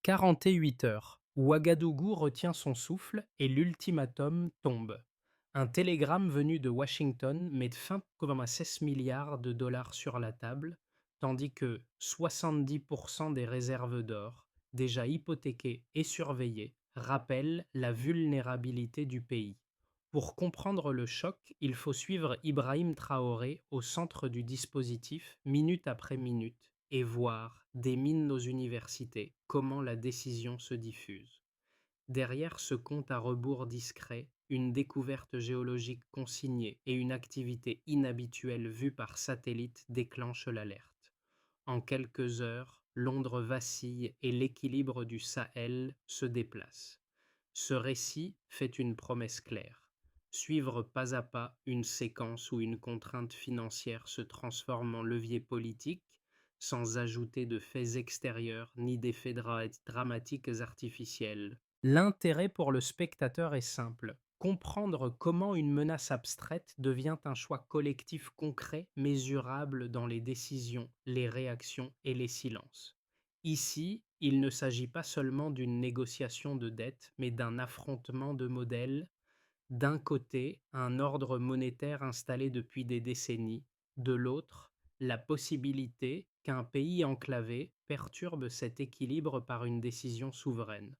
48 heures. Ouagadougou retient son souffle et l'ultimatum tombe. Un télégramme venu de Washington met 20,16 milliards de dollars sur la table, tandis que 70% des réserves d'or, déjà hypothéquées et surveillées, rappellent la vulnérabilité du pays. Pour comprendre le choc, il faut suivre Ibrahim Traoré au centre du dispositif, minute après minute, et voir, dès nos universités, comment la décision se diffuse. Derrière ce compte à rebours discret, une découverte géologique consignée et une activité inhabituelle vue par satellite déclenchent l'alerte. En quelques heures, Londres vacille et l'équilibre du Sahel se déplace. Ce récit fait une promesse claire. Suivre pas à pas une séquence où une contrainte financière se transforme en levier politique, sans ajouter de faits extérieurs ni d'effets dramatiques artificiels. L'intérêt pour le spectateur est simple. Comprendre comment une menace abstraite devient un choix collectif concret, mesurable dans les décisions, les réactions et les silences. Ici, il ne s'agit pas seulement d'une négociation de dette, mais d'un affrontement de modèles. D'un côté, un ordre monétaire installé depuis des décennies, de l'autre, la possibilité qu'un pays enclavé perturbe cet équilibre par une décision souveraine.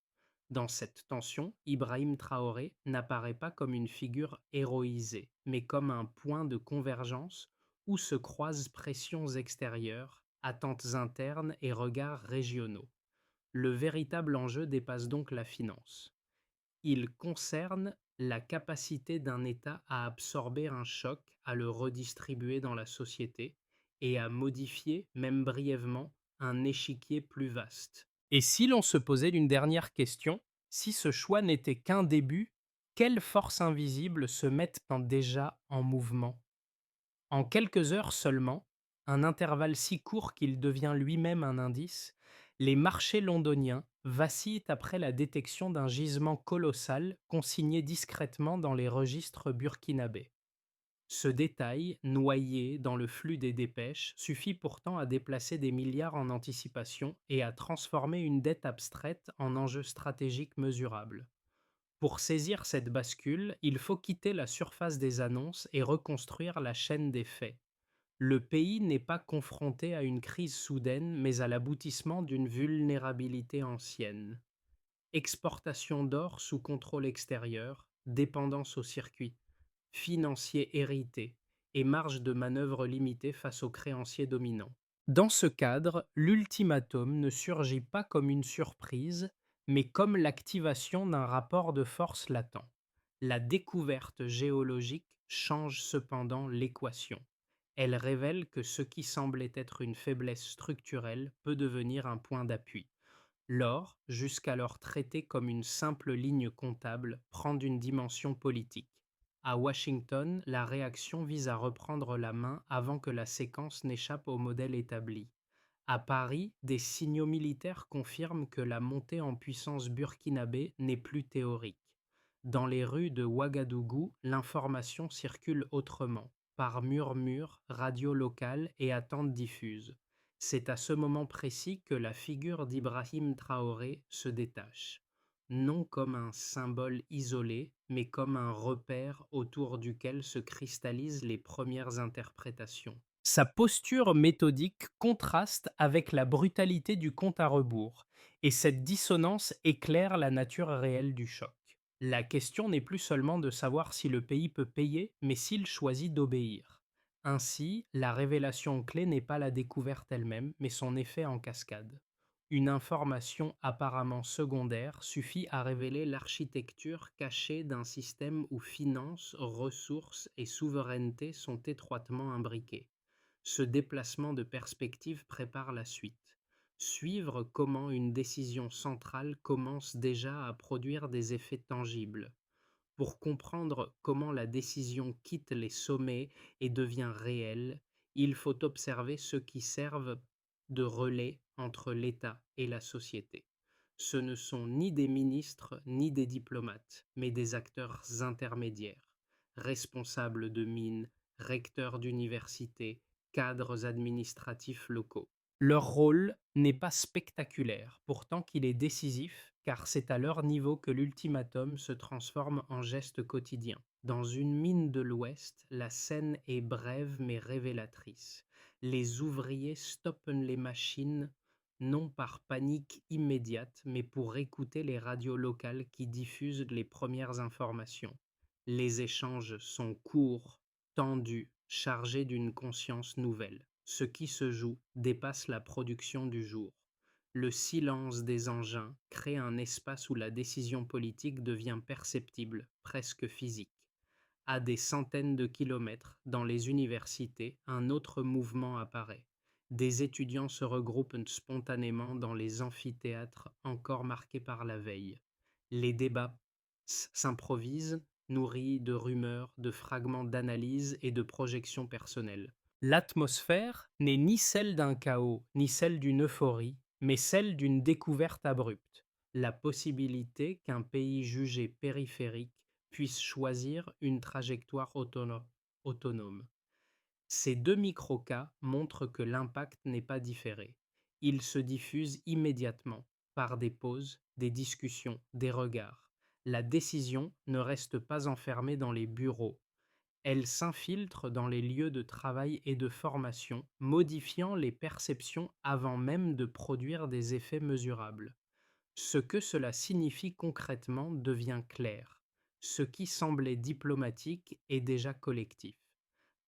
Dans cette tension, Ibrahim Traoré n'apparaît pas comme une figure héroïsée, mais comme un point de convergence où se croisent pressions extérieures, attentes internes et regards régionaux. Le véritable enjeu dépasse donc la finance. Il concerne la capacité d'un État à absorber un choc, à le redistribuer dans la société et à modifier, même brièvement, un échiquier plus vaste. Et si l'on se posait une dernière question, si ce choix n'était qu'un début, quelles forces invisibles se mettent déjà en mouvement? En quelques heures seulement, un intervalle si court qu'il devient lui-même un indice, les marchés londoniens vacillent après la détection d'un gisement colossal consigné discrètement dans les registres burkinabés. Ce détail, noyé dans le flux des dépêches, suffit pourtant à déplacer des milliards en anticipation et à transformer une dette abstraite en enjeu stratégique mesurable. Pour saisir cette bascule, il faut quitter la surface des annonces et reconstruire la chaîne des faits. Le pays n'est pas confronté à une crise soudaine, mais à l'aboutissement d'une vulnérabilité ancienne. Exportation d'or sous contrôle extérieur, dépendance aux circuits financiers hérités et marge de manœuvre limitée face aux créanciers dominants. Dans ce cadre, l'ultimatum ne surgit pas comme une surprise, mais comme l'activation d'un rapport de force latent. La découverte géologique change cependant l'équation. Elle révèle que ce qui semblait être une faiblesse structurelle peut devenir un point d'appui. L'or, jusqu'alors traité comme une simple ligne comptable, prend une dimension politique. À Washington, la réaction vise à reprendre la main avant que la séquence n'échappe au modèle établi. À Paris, des signaux militaires confirment que la montée en puissance burkinabé n'est plus théorique. Dans les rues de Ouagadougou, l'information circule autrement, par murmures, radio locales et attentes diffuses. C'est à ce moment précis que la figure d'Ibrahim Traoré se détache, non comme un symbole isolé, mais comme un repère autour duquel se cristallisent les premières interprétations. Sa posture méthodique contraste avec la brutalité du compte à rebours, et cette dissonance éclaire la nature réelle du choc. La question n'est plus seulement de savoir si le pays peut payer, mais s'il choisit d'obéir. Ainsi, la révélation clé n'est pas la découverte elle-même, mais son effet en cascade. Une information apparemment secondaire suffit à révéler l'architecture cachée d'un système où finances, ressources et souveraineté sont étroitement imbriquées. Ce déplacement de perspective prépare la suite. Suivre comment une décision centrale commence déjà à produire des effets tangibles. Pour comprendre comment la décision quitte les sommets et devient réelle, il faut observer ceux qui servent de relais entre l'État et la société. Ce ne sont ni des ministres ni des diplomates, mais des acteurs intermédiaires, responsables de mines, recteurs d'universités, cadres administratifs locaux. Leur rôle n'est pas spectaculaire, pourtant qu'il est décisif, car c'est à leur niveau que l'ultimatum se transforme en geste quotidien. Dans une mine de l'Ouest, la scène est brève mais révélatrice. Les ouvriers stoppent les machines, non par panique immédiate, mais pour écouter les radios locales qui diffusent les premières informations. Les échanges sont courts, tendus, chargés d'une conscience nouvelle. Ce qui se joue dépasse la production du jour. Le silence des engins crée un espace où la décision politique devient perceptible, presque physique. À des centaines de kilomètres, dans les universités, un autre mouvement apparaît. Des étudiants se regroupent spontanément dans les amphithéâtres encore marqués par la veille. Les débats s'improvisent, nourris de rumeurs, de fragments d'analyse et de projections personnelles. L'atmosphère n'est ni celle d'un chaos, ni celle d'une euphorie, mais celle d'une découverte abrupte, la possibilité qu'un pays jugé périphérique puisse choisir une trajectoire autonome. Ces deux microcas montrent que l'impact n'est pas différé. Il se diffuse immédiatement, par des pauses, des discussions, des regards. La décision ne reste pas enfermée dans les bureaux, elle s'infiltre dans les lieux de travail et de formation, modifiant les perceptions avant même de produire des effets mesurables. Ce que cela signifie concrètement devient clair. Ce qui semblait diplomatique est déjà collectif.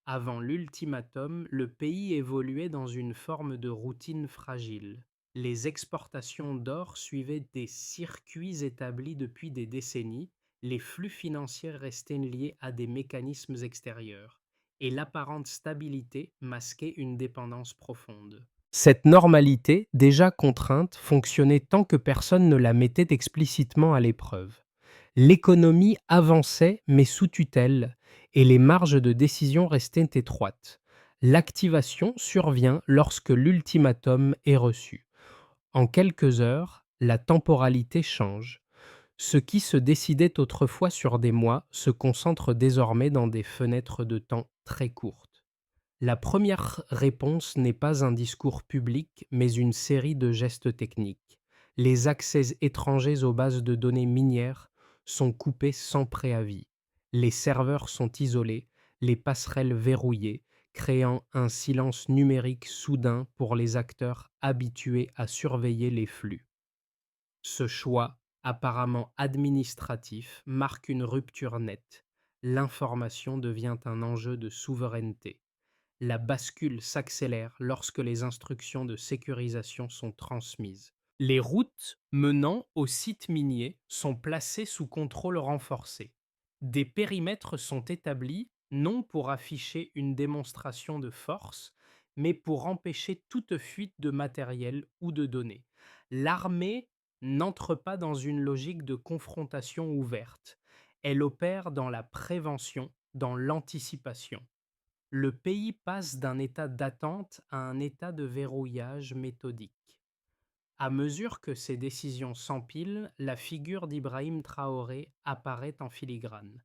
Avant l'ultimatum, le pays évoluait dans une forme de routine fragile. Les exportations d'or suivaient des circuits établis depuis des décennies, les flux financiers restaient liés à des mécanismes extérieurs, et l'apparente stabilité masquait une dépendance profonde. Cette normalité, déjà contrainte, fonctionnait tant que personne ne la mettait explicitement à l'épreuve. L'économie avançait mais sous tutelle et les marges de décision restaient étroites. L'activation survient lorsque l'ultimatum est reçu. En quelques heures, la temporalité change. Ce qui se décidait autrefois sur des mois se concentre désormais dans des fenêtres de temps très courtes. La première réponse n'est pas un discours public, mais une série de gestes techniques. Les accès étrangers aux bases de données minières sont coupés sans préavis. Les serveurs sont isolés, les passerelles verrouillées, créant un silence numérique soudain pour les acteurs habitués à surveiller les flux. Ce choix, apparemment administratif, marque une rupture nette. L'information devient un enjeu de souveraineté. La bascule s'accélère lorsque les instructions de sécurisation sont transmises. Les routes menant aux sites miniers sont placées sous contrôle renforcé. Des périmètres sont établis non pour afficher une démonstration de force, mais pour empêcher toute fuite de matériel ou de données. L'armée n'entre pas dans une logique de confrontation ouverte. Elle opère dans la prévention, dans l'anticipation. Le pays passe d'un état d'attente à un état de verrouillage méthodique. À mesure que ces décisions s'empilent, la figure d'Ibrahim Traoré apparaît en filigrane.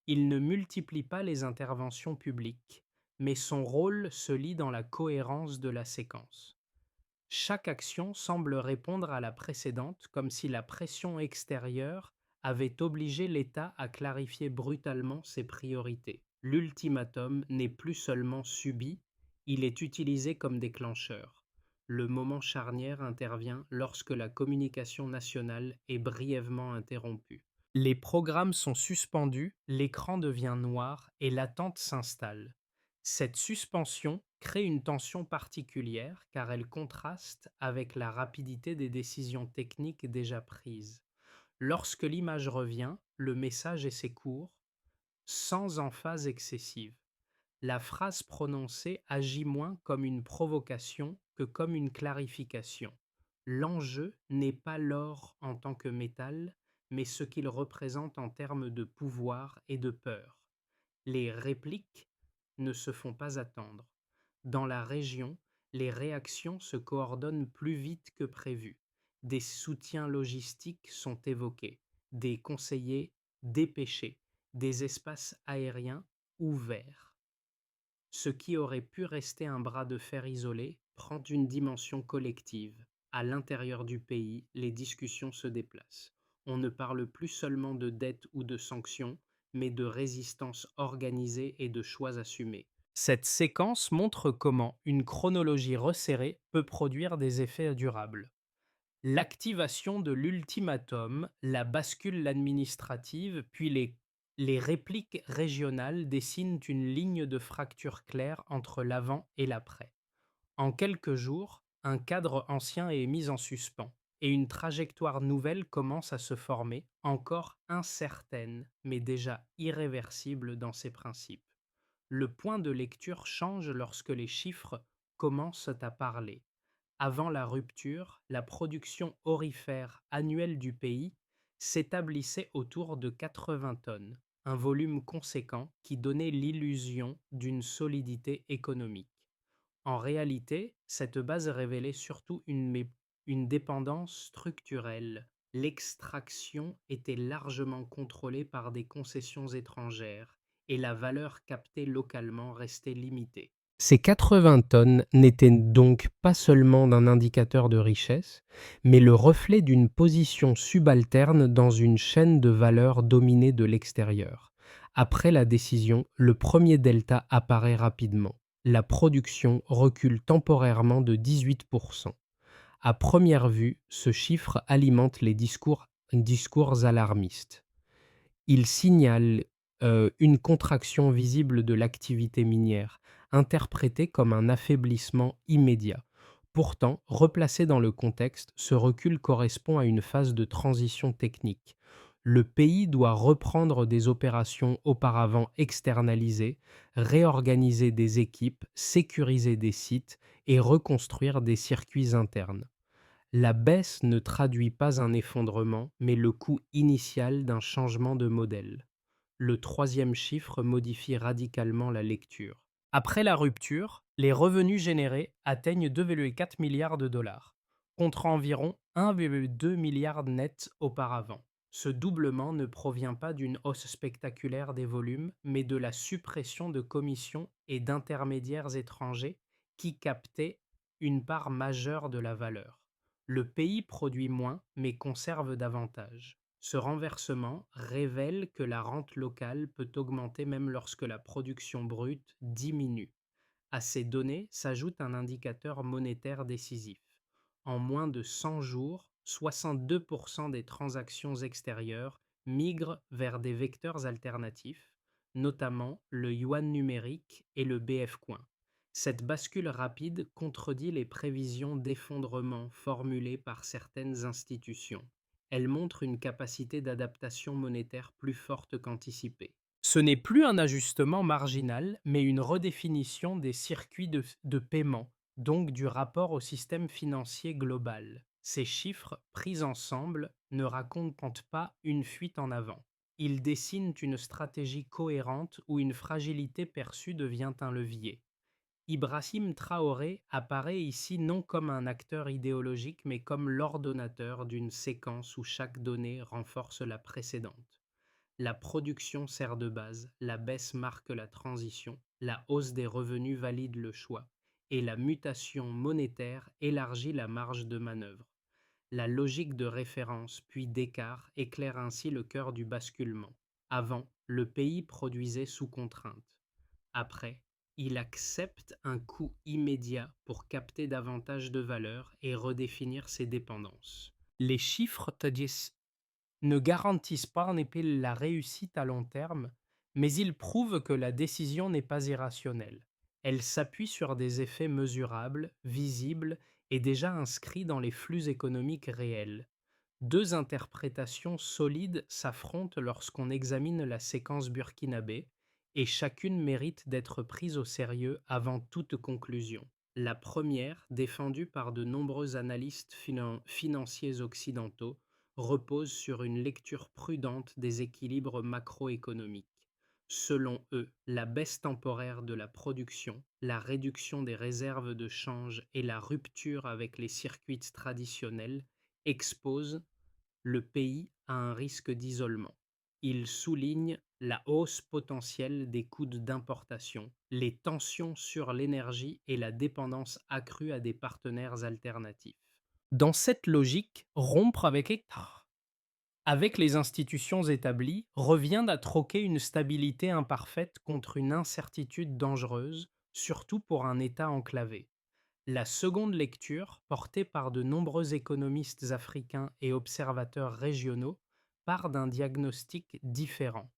Il ne multiplie pas les interventions publiques, mais son rôle se lie dans la cohérence de la séquence. Chaque action semble répondre à la précédente comme si la pression extérieure avait obligé l'État à clarifier brutalement ses priorités. L'ultimatum n'est plus seulement subi, il est utilisé comme déclencheur. Le moment charnière intervient lorsque la communication nationale est brièvement interrompue. Les programmes sont suspendus, l'écran devient noir et l'attente s'installe. Cette suspension crée une tension particulière car elle contraste avec la rapidité des décisions techniques déjà prises. Lorsque l'image revient, le message est court, sans emphase excessive. La phrase prononcée agit moins comme une provocation que comme une clarification. L'enjeu n'est pas l'or en tant que métal, mais ce qu'il représente en termes de pouvoir et de peur. Les répliques ne se font pas attendre. Dans la région, les réactions se coordonnent plus vite que prévu. Des soutiens logistiques sont évoqués, des conseillers dépêchés, des espaces aériens ouverts. Ce qui aurait pu rester un bras de fer isolé prend une dimension collective. À l'intérieur du pays, les discussions se déplacent. On ne parle plus seulement de dettes ou de sanctions, mais de résistance organisée et de choix assumés. Cette séquence montre comment une chronologie resserrée peut produire des effets durables. L'activation de l'ultimatum, la bascule administrative, puis les répliques régionales dessinent une ligne de fracture claire entre l'avant et l'après. En quelques jours, un cadre ancien est mis en suspens et une trajectoire nouvelle commence à se former, encore incertaine, mais déjà irréversible dans ses principes. Le point de lecture change lorsque les chiffres commencent à parler. Avant la rupture, la production aurifère annuelle du pays s'établissait autour de 80 tonnes, un volume conséquent qui donnait l'illusion d'une solidité économique. En réalité, cette base révélait surtout une dépendance structurelle. L'extraction était largement contrôlée par des concessions étrangères et la valeur captée localement restait limitée. Ces 80 tonnes n'étaient donc pas seulement d'un indicateur de richesse, mais le reflet d'une position subalterne dans une chaîne de valeur dominée de l'extérieur. Après la décision, le premier delta apparaît rapidement. La production recule temporairement de 18%. À première vue, ce chiffre alimente les discours alarmistes. Il signale une contraction visible de l'activité minière, interprétée comme un affaiblissement immédiat. Pourtant, replacé dans le contexte, ce recul correspond à une phase de transition technique. Le pays doit reprendre des opérations auparavant externalisées, réorganiser des équipes, sécuriser des sites et reconstruire des circuits internes. La baisse ne traduit pas un effondrement, mais le coût initial d'un changement de modèle. Le troisième chiffre modifie radicalement la lecture. Après la rupture, les revenus générés atteignent 2,4 milliards de dollars, contre environ 1,2 milliard net auparavant. Ce doublement ne provient pas d'une hausse spectaculaire des volumes, mais de la suppression de commissions et d'intermédiaires étrangers qui captaient une part majeure de la valeur. Le pays produit moins, mais conserve davantage. Ce renversement révèle que la rente locale peut augmenter même lorsque la production brute diminue. À ces données s'ajoute un indicateur monétaire décisif. En moins de 100 jours, 62% des transactions extérieures migrent vers des vecteurs alternatifs, notamment le yuan numérique et le BF Coin. Cette bascule rapide contredit les prévisions d'effondrement formulées par certaines institutions. Elle montre une capacité d'adaptation monétaire plus forte qu'anticipée. Ce n'est plus un ajustement marginal, mais une redéfinition des circuits de paiement, donc du rapport au système financier global. Ces chiffres, pris ensemble, ne racontent pas une fuite en avant. Ils dessinent une stratégie cohérente où une fragilité perçue devient un levier. Ibrahim Traoré apparaît ici non comme un acteur idéologique, mais comme l'ordonnateur d'une séquence où chaque donnée renforce la précédente. La production sert de base, la baisse marque la transition, la hausse des revenus valide le choix, et la mutation monétaire élargit la marge de manœuvre. La logique de référence puis d'écart éclaire ainsi le cœur du basculement. Avant, le pays produisait sous contrainte. Après, il accepte un coût immédiat pour capter davantage de valeur et redéfinir ses dépendances. Les chiffres te disent ne garantissent pas en effet la réussite à long terme, mais ils prouvent que la décision n'est pas irrationnelle. Elle s'appuie sur des effets mesurables, visibles et déjà inscrits dans les flux économiques réels. Deux interprétations solides s'affrontent lorsqu'on examine la séquence burkinabé, et chacune mérite d'être prise au sérieux avant toute conclusion. La première, défendue par de nombreux analystes financiers occidentaux, repose sur une lecture prudente des équilibres macroéconomiques. Selon eux, la baisse temporaire de la production, la réduction des réserves de change et la rupture avec les circuits traditionnels exposent le pays a un risque d'isolement. Il souligne la hausse potentielle des coûts d'importation, les tensions sur l'énergie et la dépendance accrue à des partenaires alternatifs. Dans cette logique, rompre avec les institutions établies revient à troquer une stabilité imparfaite contre une incertitude dangereuse, surtout pour un État enclavé. La seconde lecture, portée par de nombreux économistes africains et observateurs régionaux, part d'un diagnostic différent.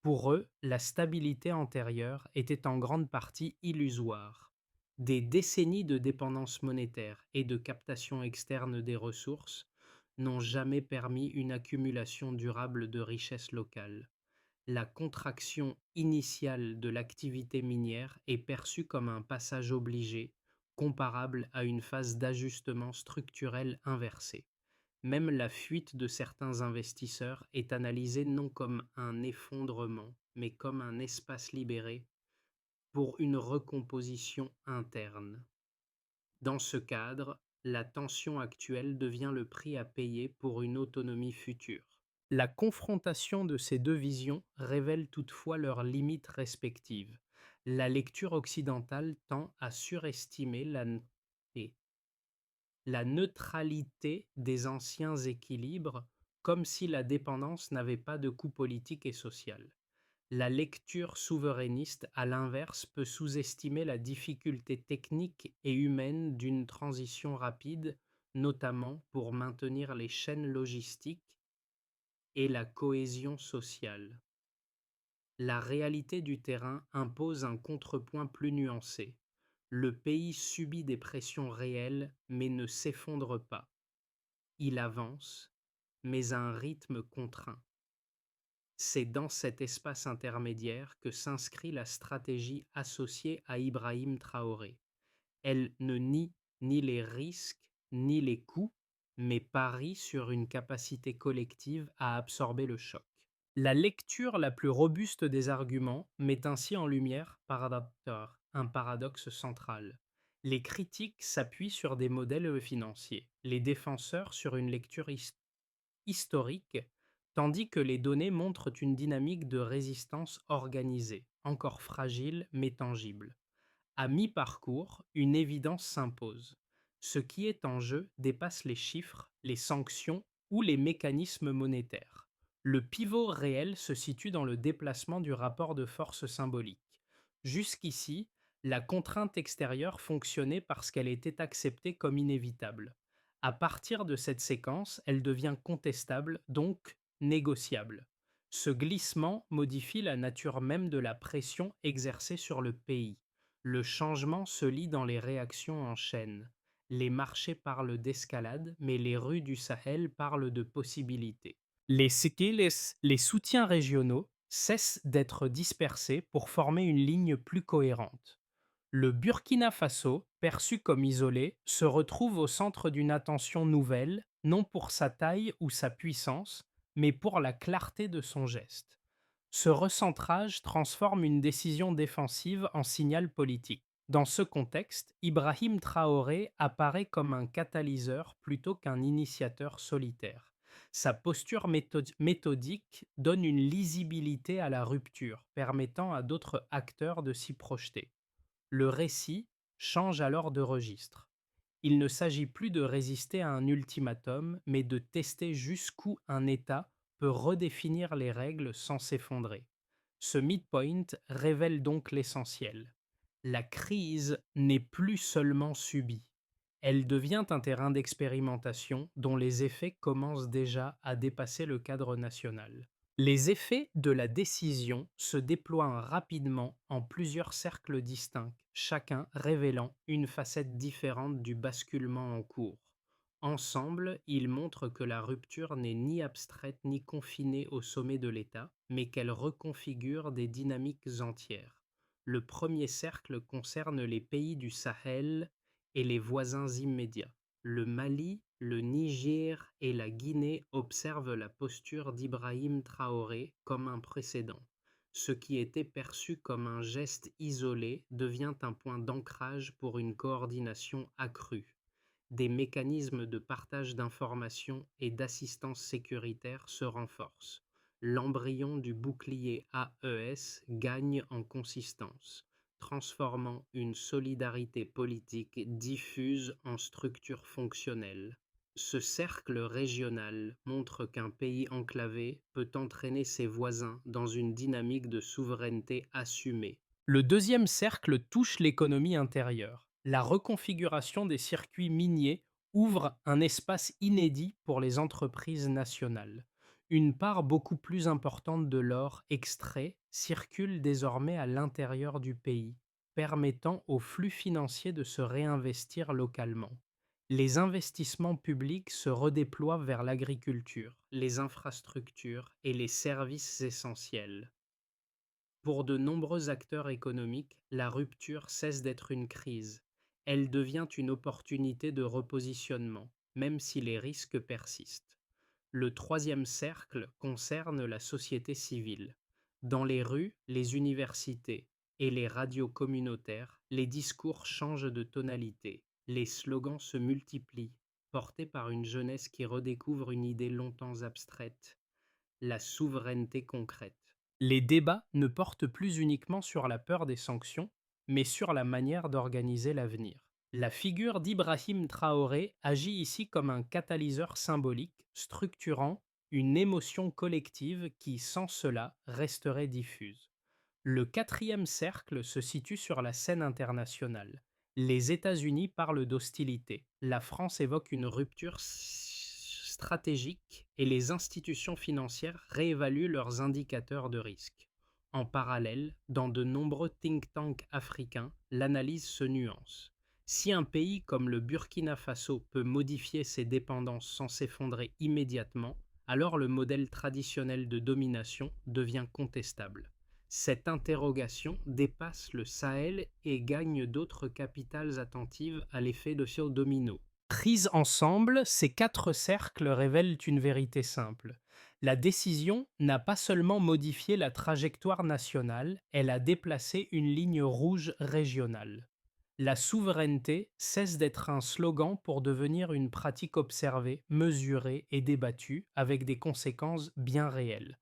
Pour eux, la stabilité antérieure était en grande partie illusoire. Des décennies de dépendance monétaire et de captation externe des ressources n'ont jamais permis une accumulation durable de richesses locales. La contraction initiale de l'activité minière est perçue comme un passage obligé, comparable à une phase d'ajustement structurel inversée. Même la fuite de certains investisseurs est analysée non comme un effondrement, mais comme un espace libéré pour une recomposition interne. Dans ce cadre, la tension actuelle devient le prix à payer pour une autonomie future. La confrontation de ces deux visions révèle toutefois leurs limites respectives. La lecture occidentale tend à surestimer la neutralité des anciens équilibres, comme si la dépendance n'avait pas de coût politique et social. La lecture souverainiste, à l'inverse, peut sous-estimer la difficulté technique et humaine d'une transition rapide, notamment pour maintenir les chaînes logistiques et la cohésion sociale. La réalité du terrain impose un contrepoint plus nuancé. Le pays subit des pressions réelles mais ne s'effondre pas. Il avance, mais à un rythme contraint. C'est dans cet espace intermédiaire que s'inscrit la stratégie associée à Ibrahim Traoré. Elle ne nie ni les risques ni les coûts, mais parie sur une capacité collective à absorber le choc. La lecture la plus robuste des arguments met ainsi en lumière un paradoxe central. Les critiques s'appuient sur des modèles financiers, les défenseurs sur une lecture historique, tandis que les données montrent une dynamique de résistance organisée, encore fragile mais tangible. À mi-parcours, une évidence s'impose. Ce qui est en jeu dépasse les chiffres, les sanctions ou les mécanismes monétaires. Le pivot réel se situe dans le déplacement du rapport de force symbolique. Jusqu'ici, la contrainte extérieure fonctionnait parce qu'elle était acceptée comme inévitable. À partir de cette séquence, elle devient contestable, donc négociable. Ce glissement modifie la nature même de la pression exercée sur le pays. Le changement se lit dans les réactions en chaîne. Les marchés parlent d'escalade, mais les rues du Sahel parlent de possibilités. Les soutiens régionaux cessent d'être dispersés pour former une ligne plus cohérente. Le Burkina Faso, perçu comme isolé, se retrouve au centre d'une attention nouvelle, non pour sa taille ou sa puissance, mais pour la clarté de son geste. Ce recentrage transforme une décision défensive en signal politique. Dans ce contexte, Ibrahim Traoré apparaît comme un catalyseur plutôt qu'un initiateur solitaire. Sa posture méthodique donne une lisibilité à la rupture, permettant à d'autres acteurs de s'y projeter. Le récit change alors de registre. Il ne s'agit plus de résister à un ultimatum, mais de tester jusqu'où un État peut redéfinir les règles sans s'effondrer. Ce midpoint révèle donc l'essentiel. La crise n'est plus seulement subie. Elle devient un terrain d'expérimentation dont les effets commencent déjà à dépasser le cadre national. Les effets de la décision se déploient rapidement en plusieurs cercles distincts, chacun révélant une facette différente du basculement en cours. Ensemble, ils montrent que la rupture n'est ni abstraite ni confinée au sommet de l'État, mais qu'elle reconfigure des dynamiques entières. Le premier cercle concerne les pays du Sahel et les voisins immédiats. Le Mali, le Niger et la Guinée observent la posture d'Ibrahim Traoré comme un précédent. Ce qui était perçu comme un geste isolé devient un point d'ancrage pour une coordination accrue. Des mécanismes de partage d'informations et d'assistance sécuritaire se renforcent. l'embryon du bouclier AES gagne en consistance, transformant une solidarité politique diffuse en structure fonctionnelle. Ce cercle régional montre qu'un pays enclavé peut entraîner ses voisins dans une dynamique de souveraineté assumée. Le deuxième cercle touche l'économie intérieure. La reconfiguration des circuits miniers ouvre un espace inédit pour les entreprises nationales. Une part beaucoup plus importante de l'or extrait circule désormais à l'intérieur du pays, permettant aux flux financiers de se réinvestir localement. Les investissements publics se redéploient vers l'agriculture, les infrastructures et les services essentiels. Pour de nombreux acteurs économiques, la rupture cesse d'être une crise. Elle devient une opportunité de repositionnement, même si les risques persistent. Le troisième cercle concerne la société civile. Dans les rues, les universités et les radios communautaires, les discours changent de tonalité. Les slogans se multiplient, portés par une jeunesse qui redécouvre une idée longtemps abstraite, la souveraineté concrète. Les débats ne portent plus uniquement sur la peur des sanctions, mais sur la manière d'organiser l'avenir. La figure d'Ibrahim Traoré agit ici comme un catalyseur symbolique, structurant une émotion collective qui, sans cela, resterait diffuse. Le quatrième cercle se situe sur la scène internationale. Les États-Unis parlent d'hostilité. La France évoque une rupture stratégique et les institutions financières réévaluent leurs indicateurs de risque. En parallèle, dans de nombreux think tanks africains, l'analyse se nuance. Si un pays comme le Burkina Faso peut modifier ses dépendances sans s'effondrer immédiatement, alors le modèle traditionnel de domination devient contestable. Cette interrogation dépasse le Sahel et gagne d'autres capitales attentives à l'effet de ce domino. Prises ensemble, ces quatre cercles révèlent une vérité simple. La décision n'a pas seulement modifié la trajectoire nationale, elle a déplacé une ligne rouge régionale. La souveraineté cesse d'être un slogan pour devenir une pratique observée, mesurée et débattue avec des conséquences bien réelles.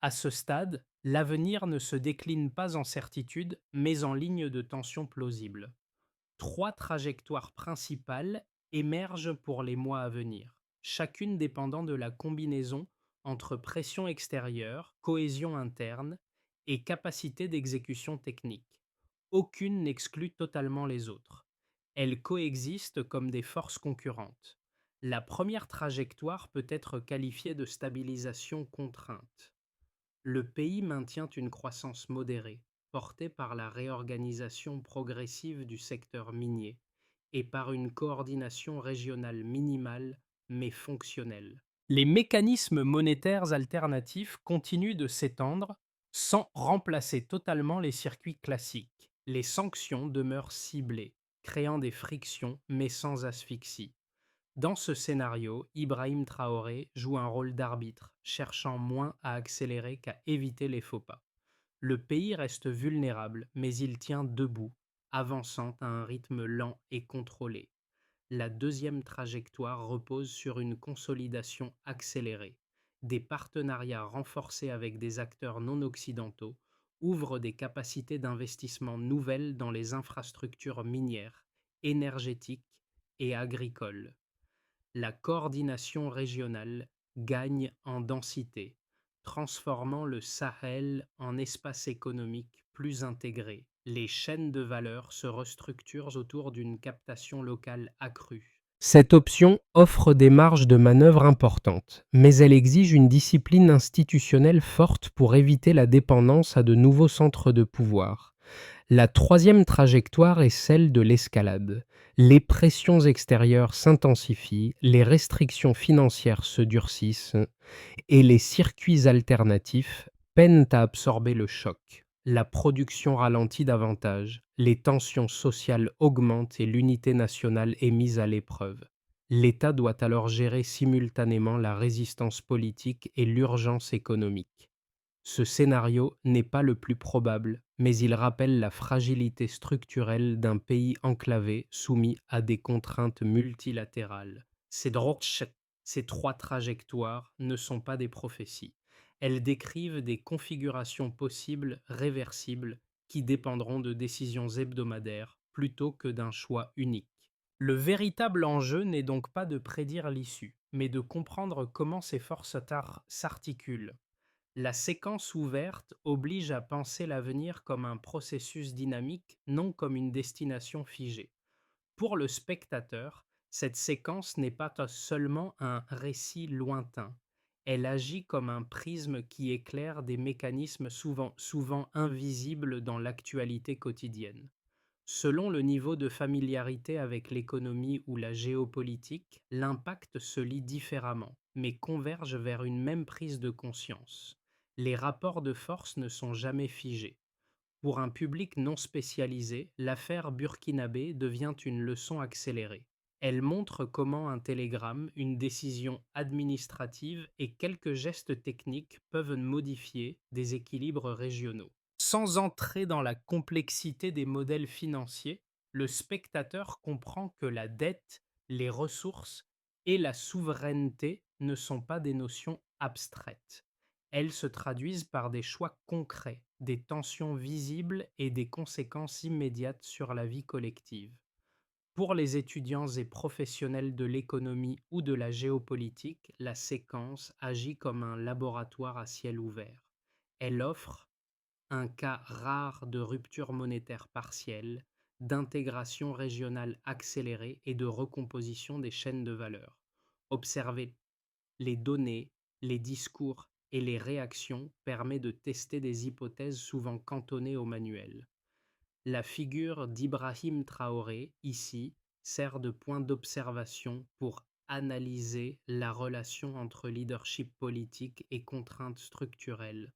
À ce stade, l'avenir ne se décline pas en certitude, mais en ligne de tension plausible. Trois trajectoires principales émergent pour les mois à venir, chacune dépendant de la combinaison entre pression extérieure, cohésion interne et capacité d'exécution technique. Aucune n'exclut totalement les autres. Elles coexistent comme des forces concurrentes. La première trajectoire peut être qualifiée de stabilisation contrainte. Le pays maintient une croissance modérée, portée par la réorganisation progressive du secteur minier et par une coordination régionale minimale mais fonctionnelle. Les mécanismes monétaires alternatifs continuent de s'étendre sans remplacer totalement les circuits classiques. Les sanctions demeurent ciblées, créant des frictions mais sans asphyxie. Dans ce scénario, Ibrahim Traoré joue un rôle d'arbitre, cherchant moins à accélérer qu'à éviter les faux pas. Le pays reste vulnérable, mais il tient debout, avançant à un rythme lent et contrôlé. La deuxième trajectoire repose sur une consolidation accélérée. Des partenariats renforcés avec des acteurs non occidentaux ouvrent des capacités d'investissement nouvelles dans les infrastructures minières, énergétiques et agricoles. La coordination régionale gagne en densité, transformant le Sahel en espace économique plus intégré. Les chaînes de valeur se restructurent autour d'une captation locale accrue. Cette option offre des marges de manœuvre importantes, mais elle exige une discipline institutionnelle forte pour éviter la dépendance à de nouveaux centres de pouvoir. La troisième trajectoire est celle de l'escalade. Les pressions extérieures s'intensifient, les restrictions financières se durcissent et les circuits alternatifs peinent à absorber le choc. La production ralentit davantage, les tensions sociales augmentent et l'unité nationale est mise à l'épreuve. L'État doit alors gérer simultanément la résistance politique et l'urgence économique. Ce scénario n'est pas le plus probable, mais il rappelle la fragilité structurelle d'un pays enclavé soumis à des contraintes multilatérales. Ces trois trajectoires ne sont pas des prophéties. Elles décrivent des configurations possibles réversibles qui dépendront de décisions hebdomadaires plutôt que d'un choix unique. Le véritable enjeu n'est donc pas de prédire l'issue, mais de comprendre comment ces forces s'articulent. La séquence ouverte oblige à penser l'avenir comme un processus dynamique, non comme une destination figée. Pour le spectateur, cette séquence n'est pas seulement un récit lointain. Elle agit comme un prisme qui éclaire des mécanismes souvent invisibles dans l'actualité quotidienne. Selon le niveau de familiarité avec l'économie ou la géopolitique, l'impact se lit différemment, mais converge vers une même prise de conscience. Les rapports de force ne sont jamais figés. Pour un public non spécialisé, l'affaire burkinabé devient une leçon accélérée. Elle montre comment un télégramme, une décision administrative et quelques gestes techniques peuvent modifier des équilibres régionaux. Sans entrer dans la complexité des modèles financiers, le spectateur comprend que la dette, les ressources et la souveraineté ne sont pas des notions abstraites. Elles se traduisent par des choix concrets, des tensions visibles et des conséquences immédiates sur la vie collective. Pour les étudiants et professionnels de l'économie ou de la géopolitique, la séquence agit comme un laboratoire à ciel ouvert. Elle offre un cas rare de rupture monétaire partielle, d'intégration régionale accélérée et de recomposition des chaînes de valeur. Observer les données, les discours et les réactions permet de tester des hypothèses souvent cantonnées au manuel. La figure d'Ibrahim Traoré, ici, sert de point d'observation pour analyser la relation entre leadership politique et contraintes structurelles.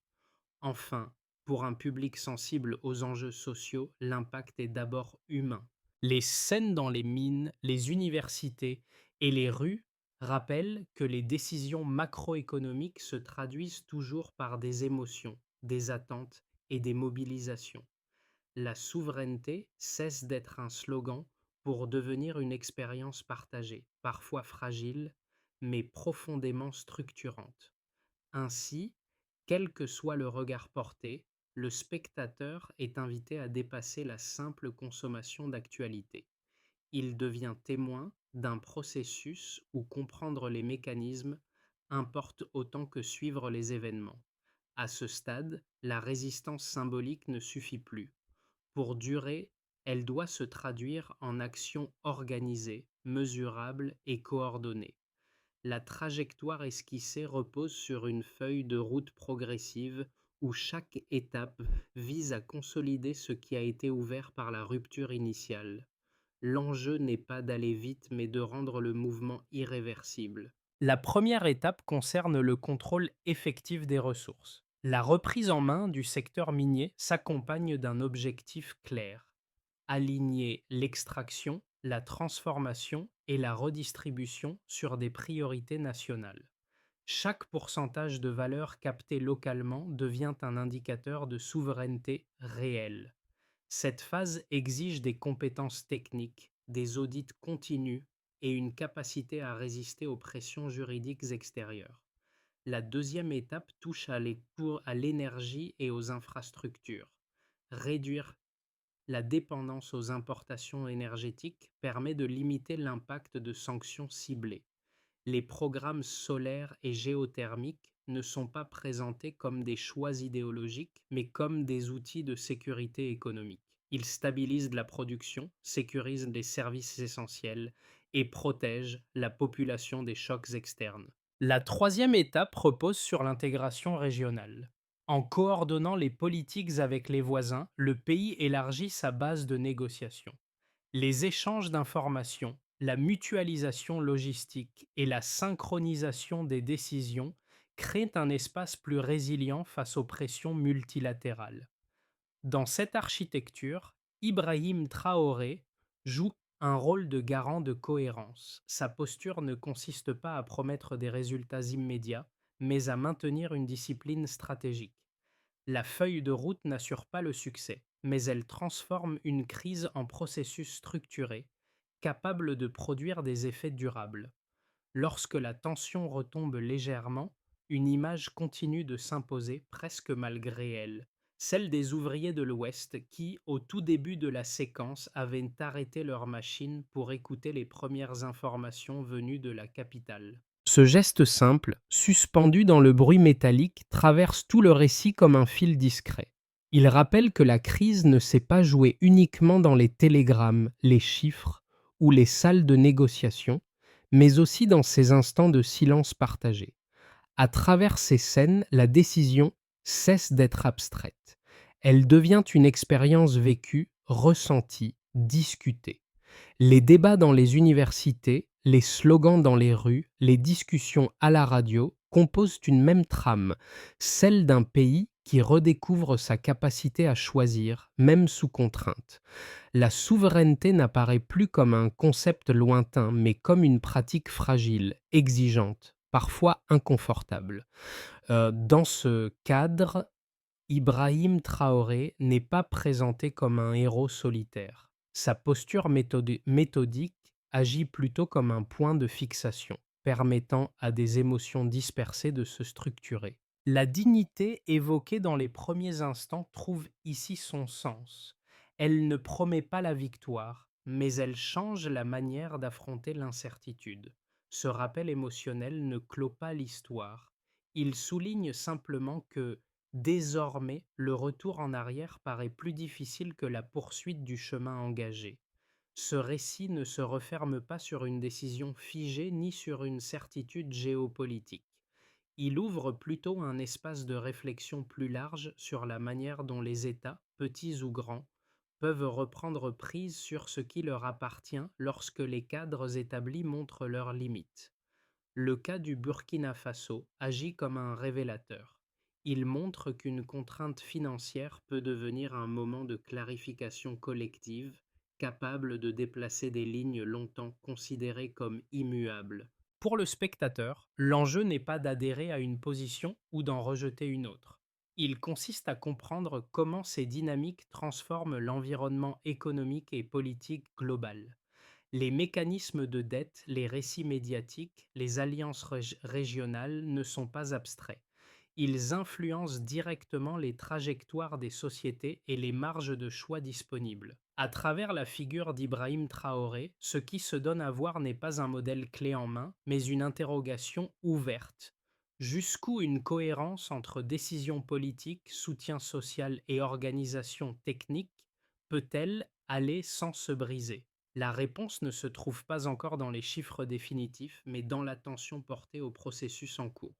Enfin, pour un public sensible aux enjeux sociaux, l'impact est d'abord humain. Les scènes dans les mines, les universités et les rues rappellent que les décisions macroéconomiques se traduisent toujours par des émotions, des attentes et des mobilisations. La souveraineté cesse d'être un slogan pour devenir une expérience partagée, parfois fragile, mais profondément structurante. Ainsi, quel que soit le regard porté, le spectateur est invité à dépasser la simple consommation d'actualité. Il devient témoin d'un processus où comprendre les mécanismes importe autant que suivre les événements. À ce stade, la résistance symbolique ne suffit plus. Pour durer, elle doit se traduire en actions organisées, mesurables et coordonnées. La trajectoire esquissée repose sur une feuille de route progressive où chaque étape vise à consolider ce qui a été ouvert par la rupture initiale. L'enjeu n'est pas d'aller vite, mais de rendre le mouvement irréversible. La première étape concerne le contrôle effectif des ressources. La reprise en main du secteur minier s'accompagne d'un objectif clair: aligner l'extraction, la transformation et la redistribution sur des priorités nationales. Chaque pourcentage de valeur capté localement devient un indicateur de souveraineté réelle. Cette phase exige des compétences techniques, des audits continus et une capacité à résister aux pressions juridiques extérieures. La deuxième étape touche à l'énergie et aux infrastructures. Réduire la dépendance aux importations énergétiques permet de limiter l'impact de sanctions ciblées. Les programmes solaires et géothermiques ne sont pas présentés comme des choix idéologiques, mais comme des outils de sécurité économique. Ils stabilisent la production, sécurisent les services essentiels et protègent la population des chocs externes. La troisième étape repose sur l'intégration régionale. En coordonnant les politiques avec les voisins, le pays élargit sa base de négociation. Les échanges d'informations, la mutualisation logistique et la synchronisation des décisions créent un espace plus résilient face aux pressions multilatérales. Dans cette architecture, Ibrahim Traoré joue un rôle de garant de cohérence. Sa posture ne consiste pas à promettre des résultats immédiats, mais à maintenir une discipline stratégique. La feuille de route n'assure pas le succès, mais elle transforme une crise en processus structuré, capable de produire des effets durables. Lorsque la tension retombe légèrement, une image continue de s'imposer presque malgré elle, celle des ouvriers de l'Ouest qui, au tout début de la séquence, avaient arrêté leur machine pour écouter les premières informations venues de la capitale. Ce geste simple, suspendu dans le bruit métallique, traverse tout le récit comme un fil discret. Il rappelle que la crise ne s'est pas jouée uniquement dans les télégrammes, les chiffres ou les salles de négociation, mais aussi dans ces instants de silence partagé. À travers ces scènes, la décision cesse d'être abstraite. Elle devient une expérience vécue, ressentie, discutée. Les débats dans les universités, les slogans dans les rues, les discussions à la radio composent une même trame, celle d'un pays qui redécouvre sa capacité à choisir, même sous contrainte. La souveraineté n'apparaît plus comme un concept lointain, mais comme une pratique fragile, exigeante, parfois inconfortable. Dans ce cadre, Ibrahim Traoré n'est pas présenté comme un héros solitaire. Sa posture méthodique agit plutôt comme un point de fixation, permettant à des émotions dispersées de se structurer. La dignité évoquée dans les premiers instants trouve ici son sens. Elle ne promet pas la victoire, mais elle change la manière d'affronter l'incertitude. Ce rappel émotionnel ne clôt pas l'histoire. Il souligne simplement que, désormais, le retour en arrière paraît plus difficile que la poursuite du chemin engagé. Ce récit ne se referme pas sur une décision figée ni sur une certitude géopolitique. Il ouvre plutôt un espace de réflexion plus large sur la manière dont les États, petits ou grands, peuvent reprendre prise sur ce qui leur appartient lorsque les cadres établis montrent leurs limites. Le cas du Burkina Faso agit comme un révélateur. Il montre qu'une contrainte financière peut devenir un moment de clarification collective, capable de déplacer des lignes longtemps considérées comme immuables. Pour le spectateur, l'enjeu n'est pas d'adhérer à une position ou d'en rejeter une autre. Il consiste à comprendre comment ces dynamiques transforment l'environnement économique et politique global. Les mécanismes de dette, les récits médiatiques, les alliances régionales ne sont pas abstraits. Ils influencent directement les trajectoires des sociétés et les marges de choix disponibles. À travers la figure d'Ibrahim Traoré, ce qui se donne à voir n'est pas un modèle clé en main, mais une interrogation ouverte. Jusqu'où une cohérence entre décisions politiques, soutien social et organisation technique peut-elle aller sans se briser? La réponse ne se trouve pas encore dans les chiffres définitifs, mais dans l'attention portée au processus en cours.